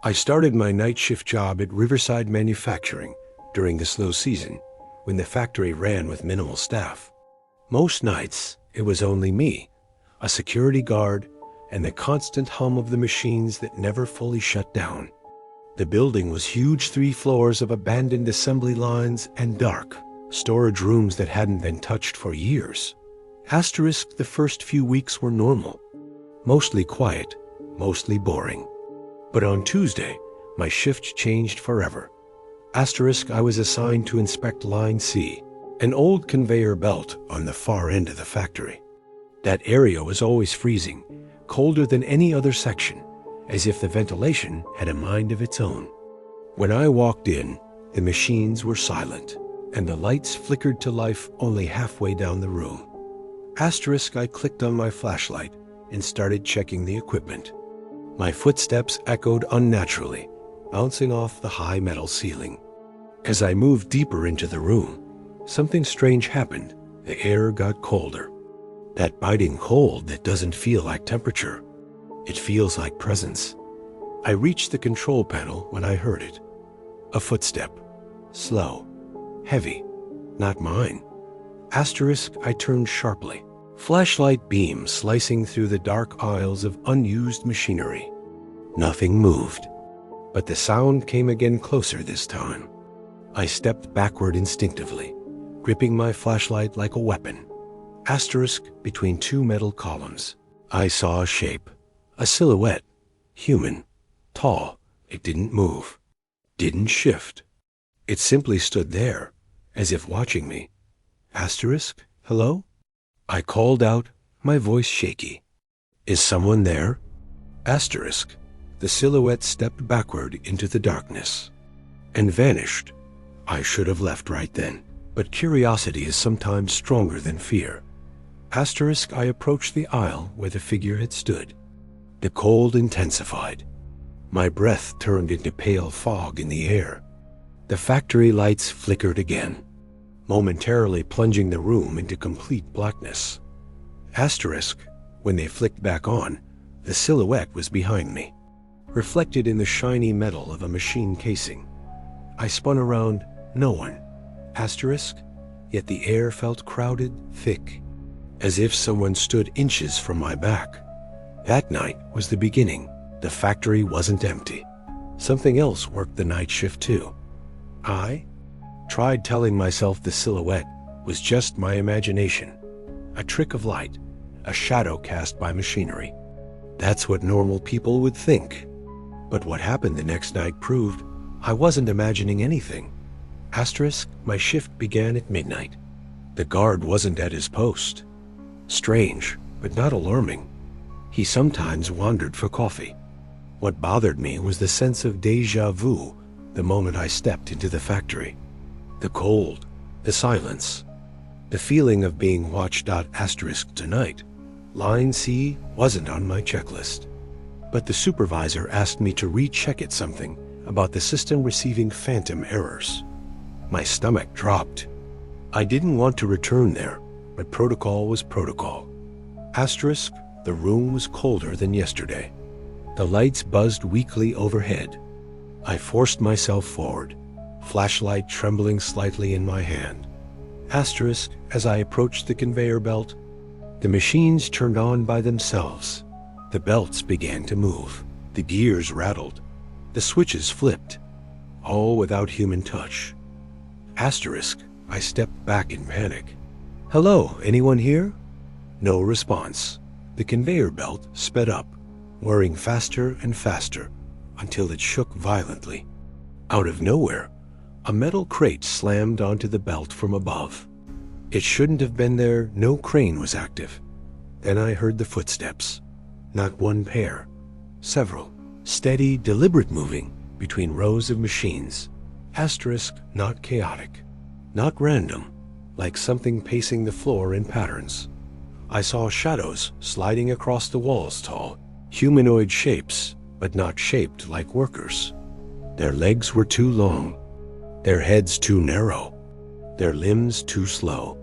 I started my night shift job at Riverside Manufacturing during the slow season when the factory ran with minimal staff. Most nights, it was only me, a security guard, and the constant hum of the machines that never fully shut down. The building was huge, 3 floors of abandoned assembly lines and dark storage rooms that hadn't been touched for years. The first few weeks were normal. Mostly quiet, mostly boring. But on Tuesday, my shift changed forever. I was assigned to inspect Line C, an old conveyor belt on the far end of the factory. That area was always freezing, colder than any other section, as if the ventilation had a mind of its own. When I walked in, the machines were silent, and the lights flickered to life only halfway down the room. I clicked on my flashlight and started checking the equipment. My footsteps echoed unnaturally, bouncing off the high metal ceiling. As I moved deeper into the room, something strange happened. The air got colder. That biting cold that doesn't feel like temperature. It feels like presence. I reached the control panel when I heard it. A footstep. Slow. Heavy. Not mine. I turned sharply. Flashlight beam slicing through the dark aisles of unused machinery. Nothing moved. But the sound came again, closer this time. I stepped backward instinctively, gripping my flashlight like a weapon. Between 2 metal columns. I saw a shape. A silhouette. Human. Tall. It didn't move. Didn't shift. It simply stood there, as if watching me. Hello? I called out, my voice shaky. Is someone there? The silhouette stepped backward into the darkness and vanished. I should have left right then, but curiosity is sometimes stronger than fear. I approached the aisle where the figure had stood. The cold intensified. My breath turned into pale fog in the air. The factory lights flickered again, momentarily plunging the room into complete blackness. When they flicked back on, the silhouette was behind me, reflected in the shiny metal of a machine casing. I spun around, no one. Yet the air felt crowded, thick, as if someone stood inches from my back. That night was the beginning. The factory wasn't empty. Something else worked the night shift too. I tried telling myself the silhouette was just my imagination, a trick of light, a shadow cast by machinery. That's what normal people would think. But what happened the next night proved I wasn't imagining anything. My shift began at midnight. The guard wasn't at his post. Strange, but not alarming. He sometimes wandered for coffee. What bothered me was the sense of déjà vu the moment I stepped into the factory. The cold, the silence, the feeling of being watched. Tonight, Line C wasn't on my checklist. But the supervisor asked me to recheck it, something about the system receiving phantom errors. My stomach dropped. I didn't want to return there, but protocol was protocol. The room was colder than yesterday. The lights buzzed weakly overhead. I forced myself forward, flashlight trembling slightly in my hand. As I approached the conveyor belt, the machines turned on by themselves. The belts began to move. The gears rattled. The switches flipped. All without human touch. I stepped back in panic. Hello, anyone here? No response. The conveyor belt sped up, whirring faster and faster until it shook violently. Out of nowhere, a metal crate slammed onto the belt from above. It shouldn't have been there. No crane was active. Then I heard the footsteps. Not one pair. Several. Steady, deliberate moving between rows of machines. Not chaotic. Not random, like something pacing the floor in patterns. I saw shadows sliding across the walls, tall, humanoid shapes, but not shaped like workers. Their legs were too long, their heads too narrow, their limbs too slow.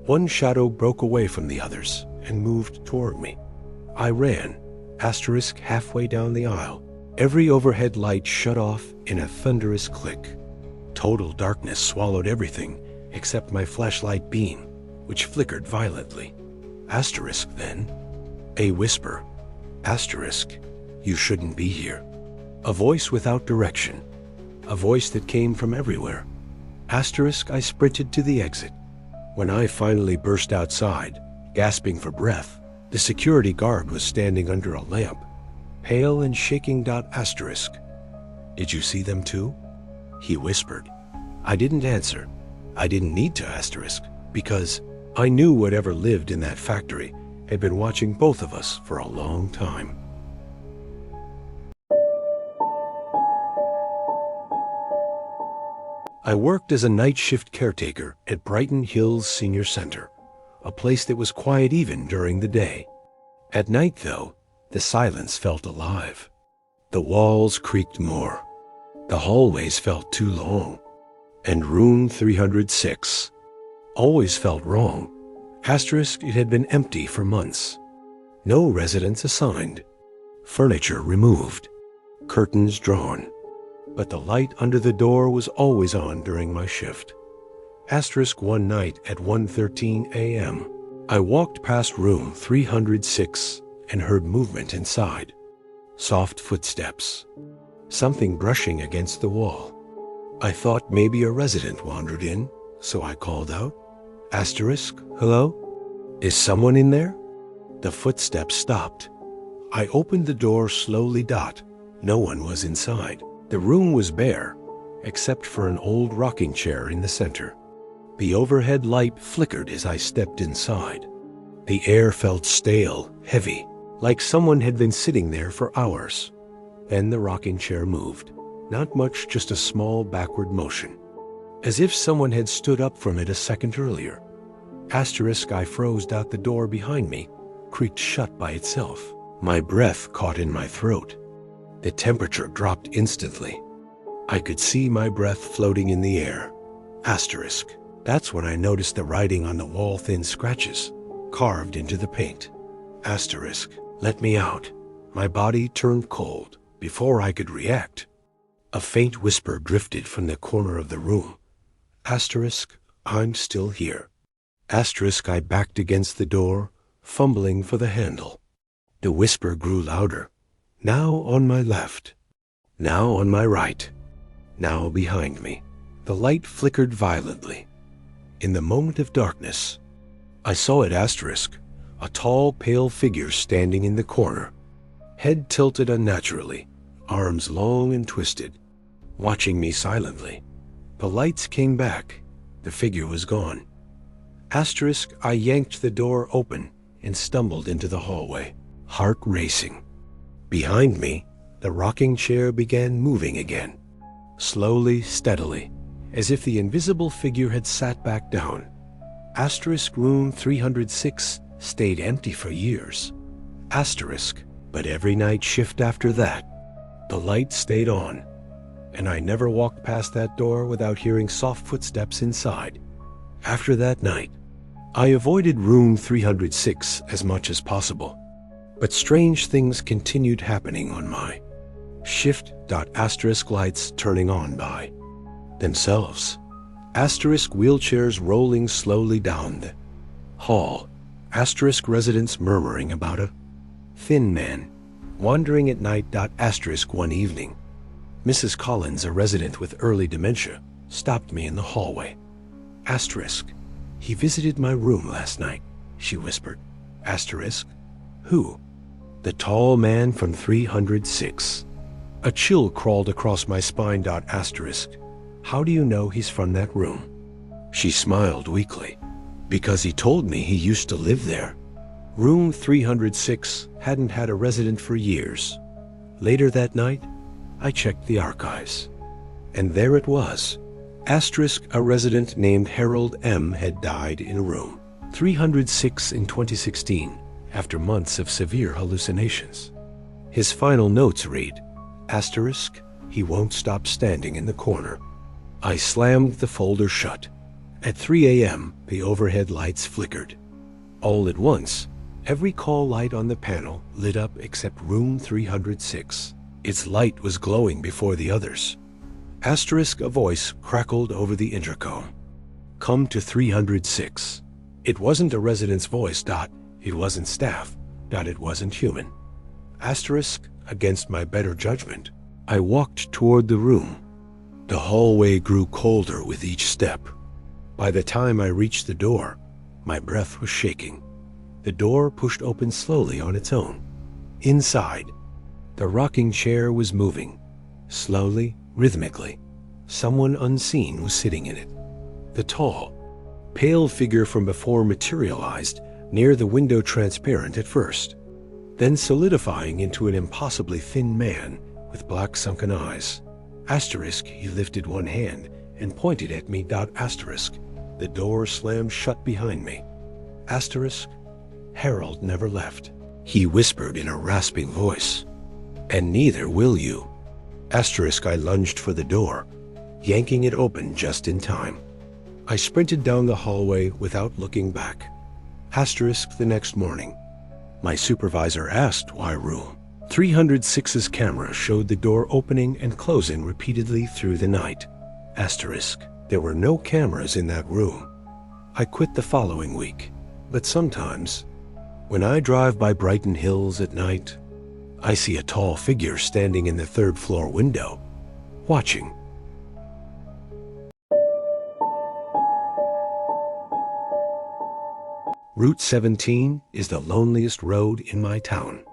One shadow broke away from the others and moved toward me. I ran, halfway down the aisle, Every overhead light shut off in a thunderous click. Total darkness swallowed everything except my flashlight beam, which flickered violently. Asterisk then. A whisper. Asterisk. You shouldn't be here. A voice without direction. A voice that came from everywhere. Asterisk. I sprinted to the exit. When I finally burst outside, gasping for breath, the security guard was standing under a lamp, pale and shaking. Asterisk. Did you see them too? He whispered. I didn't answer. I didn't need to asterisk, because I knew whatever lived in that factory had been watching both of us for a long time. I worked as a night shift caretaker at Brighton Hills Senior Center, a place that was quiet even during the day. At night, though, the silence felt alive. The walls creaked more. The hallways felt too long. And room 306 always felt wrong. Asterisk. It had been empty for months. No residents assigned. Furniture removed. Curtains drawn. But the light under the door was always on during my shift. Asterisk. One night at 1:13 a.m., I walked past room 306 and heard movement inside. Soft footsteps. Something brushing against the wall. I thought maybe a resident wandered in, so I called out. Asterisk. Hello? Is someone in there? The footsteps stopped. I opened the door slowly. No one was inside. The room was bare, except for an old rocking chair in the center. The overhead light flickered as I stepped inside. The air felt stale, heavy, like someone had been sitting there for hours. Then the rocking chair moved. Not much, just a small backward motion, as if someone had stood up from it a second earlier. Asterisk. I froze. The door behind me creaked shut by itself. My breath caught in my throat. The temperature dropped instantly. I could see my breath floating in the air. Asterisk. That's when I noticed the writing on the wall, thin scratches carved into the paint. Asterisk. Let me out. My body turned cold before I could react. A faint whisper drifted from the corner of the room. Asterisk. I'm still here. Asterisk. I backed against the door, fumbling for the handle. The whisper grew louder. Now on my left. Now on my right. Now behind me. The light flickered violently. In the moment of darkness, I saw it. Asterisk. A tall, pale figure standing in the corner, head tilted unnaturally, arms long and twisted, watching me silently. The lights came back. The figure was gone. Asterisk. I yanked the door open and stumbled into the hallway, heart racing. Behind me, the rocking chair began moving again, slowly, steadily, as if the invisible figure had sat back down. Asterisk. Room 306 stayed empty for years. Asterisk. But every night shift after that, the light stayed on, and I never walked past that door without hearing soft footsteps inside. After that night, I avoided room 306 as much as possible. But strange things continued happening on my shift. Asterisk. Lights turning on by themselves. Asterisk. Wheelchairs rolling slowly down the hall. Asterisk. Residents murmuring about a thin man wandering at night. Asterisk. One evening, Mrs. Collins, a resident with early dementia, stopped me in the hallway. Asterisk. He visited my room last night, she whispered. Asterisk. Who? The tall man from 306. A chill crawled across my spine. Asterisk. How do you know he's from that room? She smiled weakly. Because he told me he used to live there. Room 306 hadn't had a resident for years. Later that night, I checked the archives. And there it was. Asterisk. A resident named Harold M. had died in room 306 in 2016. After months of severe hallucinations. His final notes read, Asterisk. He won't stop standing in the corner. I slammed the folder shut. At 3 a.m., the overhead lights flickered. All at once, every call light on the panel lit up except room 306. Its light was glowing before the others. Asterisk, a voice crackled over the intercom. Come to 306. It wasn't a resident's voice. It wasn't staff. It wasn't human. Asterisk, against my better judgment, I walked toward the room. The hallway grew colder with each step. By the time I reached the door, my breath was shaking. The door pushed open slowly on its own. Inside, the rocking chair was moving. Slowly, rhythmically. Someone unseen was sitting in it. The tall, pale figure from before materialized near the window, transparent at first, then solidifying into an impossibly thin man with black sunken eyes. Asterisk, he lifted one hand and pointed at me. Asterisk, the door slammed shut behind me. Asterisk, Harold never left. He whispered in a rasping voice. And neither will you. Asterisk, I lunged for the door, yanking it open just in time. I sprinted down the hallway without looking back. Asterisk, the next morning, my supervisor asked why room 306's camera showed the door opening and closing repeatedly through the night. Asterisk, there were no cameras in that room. I quit the following week, but sometimes, when I drive by Brighton Hills at night, I see a tall figure standing in the third-floor window, watching. Route 17 is the loneliest road in my town.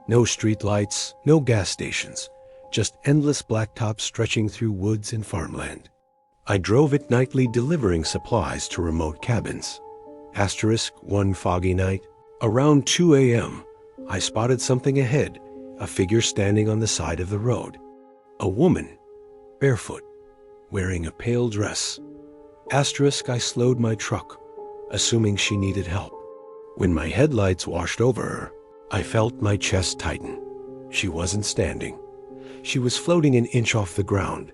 No street lights, no gas stations, just endless blacktops stretching through woods and farmland. I drove it nightly, delivering supplies to remote cabins. Asterisk, one foggy night, around 2 a.m., I spotted something ahead, a figure standing on the side of the road. A woman, barefoot, wearing a pale dress. Asterisk, I slowed my truck, assuming she needed help. When my headlights washed over her, I felt my chest tighten. She wasn't standing. She was floating an inch off the ground.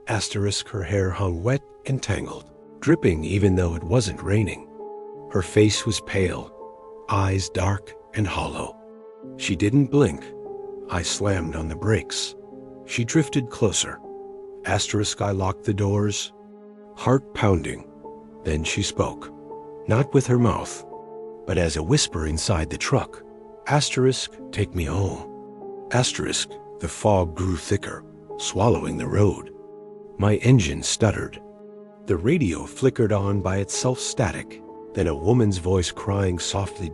Asterisk, her hair hung wet and tangled, dripping even though it wasn't raining. Her face was pale, eyes dark and hollow. She didn't blink. I slammed on the brakes. She drifted closer. Asterisk, I locked the doors, heart pounding. Then she spoke, not with her mouth, but as a whisper inside the truck. Asterisk, take me home. Asterisk, the fog grew thicker, swallowing the road. My engine stuttered. The radio flickered on by itself, static. Then a woman's voice crying softly.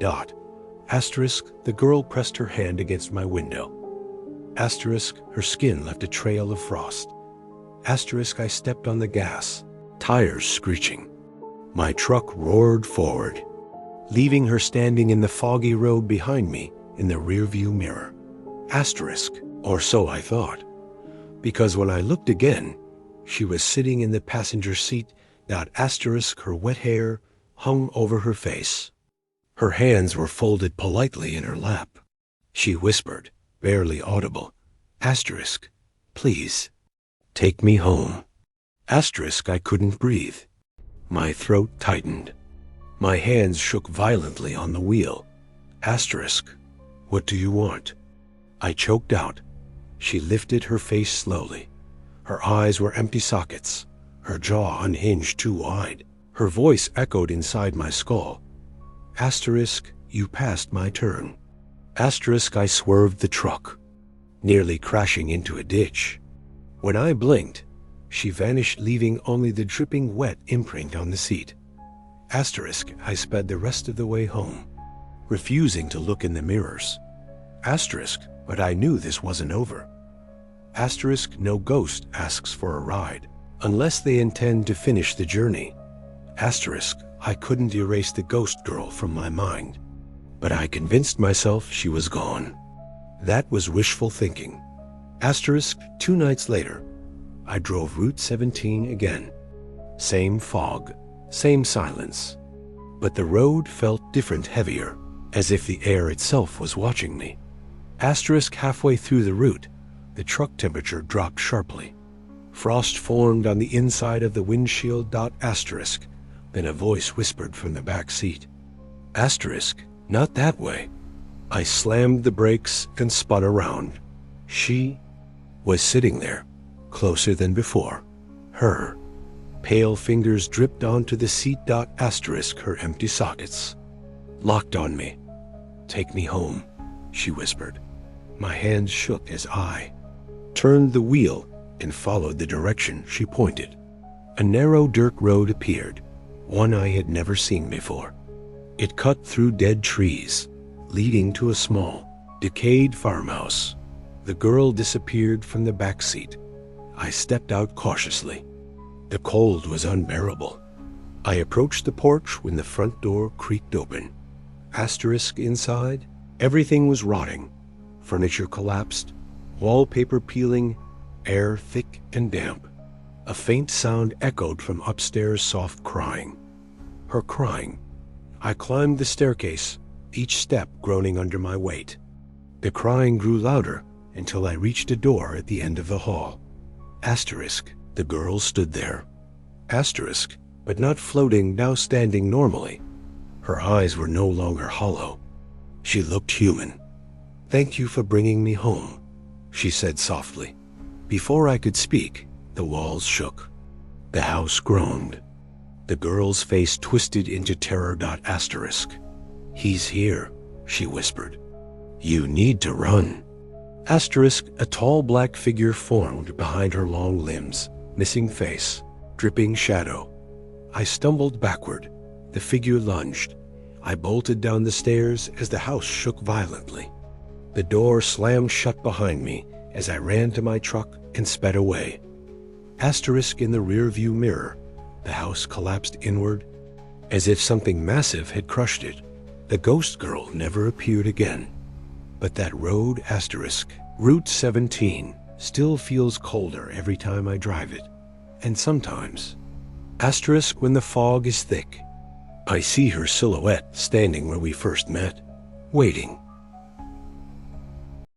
Asterisk, the girl pressed her hand against my window. Asterisk, her skin left a trail of frost. Asterisk, I stepped on the gas, tires screeching. My truck roared forward, leaving her standing in the foggy road behind me in the rearview mirror. Asterisk, or so I thought, because when I looked again, she was sitting in the passenger seat. Asterisk, her wet hair hung over her face. Her hands were folded politely in her lap. She whispered, barely audible, Asterisk, please, take me home. Asterisk, I couldn't breathe. My throat tightened. My hands shook violently on the wheel. Asterisk, what do you want? I choked out. She lifted her face slowly. Her eyes were empty sockets, her jaw unhinged too wide. Her voice echoed inside my skull. Asterisk, you passed my turn. Asterisk, I swerved the truck, nearly crashing into a ditch. When I blinked, she vanished, leaving only the dripping wet imprint on the seat. Asterisk, I sped the rest of the way home, refusing to look in the mirrors. Asterisk, but I knew this wasn't over. Asterisk, no ghost asks for a ride, unless they intend to finish the journey. Asterisk, I couldn't erase the ghost girl from my mind, but I convinced myself she was gone. That was wishful thinking. Asterisk, 2 nights later, I drove Route 17 again. Same fog, same silence, but the road felt different, heavier, as if the air itself was watching me. Asterisk, halfway through the route, the truck temperature dropped sharply. Frost formed on the inside of the windshield. Asterisk, then a voice whispered from the back seat. Asterisk, not that way. I slammed the brakes and spun around. She was sitting there, closer than before. Her pale fingers dripped onto the seat. Asterisk her empty sockets. Locked on me. "Take me home," she whispered. My hands shook as I turned the wheel and followed the direction she pointed. A narrow dirt road appeared, one I had never seen before. It cut through dead trees, leading to a small, decayed farmhouse. The girl disappeared from the back seat. I stepped out cautiously. The cold was unbearable. I approached the porch when the front door creaked open. Asterisk inside, everything was rotting. Furniture collapsed, wallpaper peeling, air thick and damp. A faint sound echoed from upstairs, soft crying. Her crying. I climbed the staircase, each step groaning under my weight. The crying grew louder until I reached a door at the end of the hall. Asterisk, the girl stood there. Asterisk, but not floating, now standing normally. Her eyes were no longer hollow. She looked human. "Thank you for bringing me home," she said softly. Before I could speak, the walls shook. The house groaned. The girl's face twisted into terror. Asterisk. "He's here," she whispered. "You need to run." Asterisk, a tall black figure formed behind her long limbs, missing face, dripping shadow. I stumbled backward. The figure lunged. I bolted down the stairs as the house shook violently. The door slammed shut behind me as I ran to my truck and sped away. Asterisk in the rearview mirror. The house collapsed inward, as if something massive had crushed it. The ghost girl never appeared again. But that road, asterisk, Route 17, still feels colder every time I drive it. And sometimes, asterisk, when the fog is thick, I see her silhouette standing where we first met, waiting.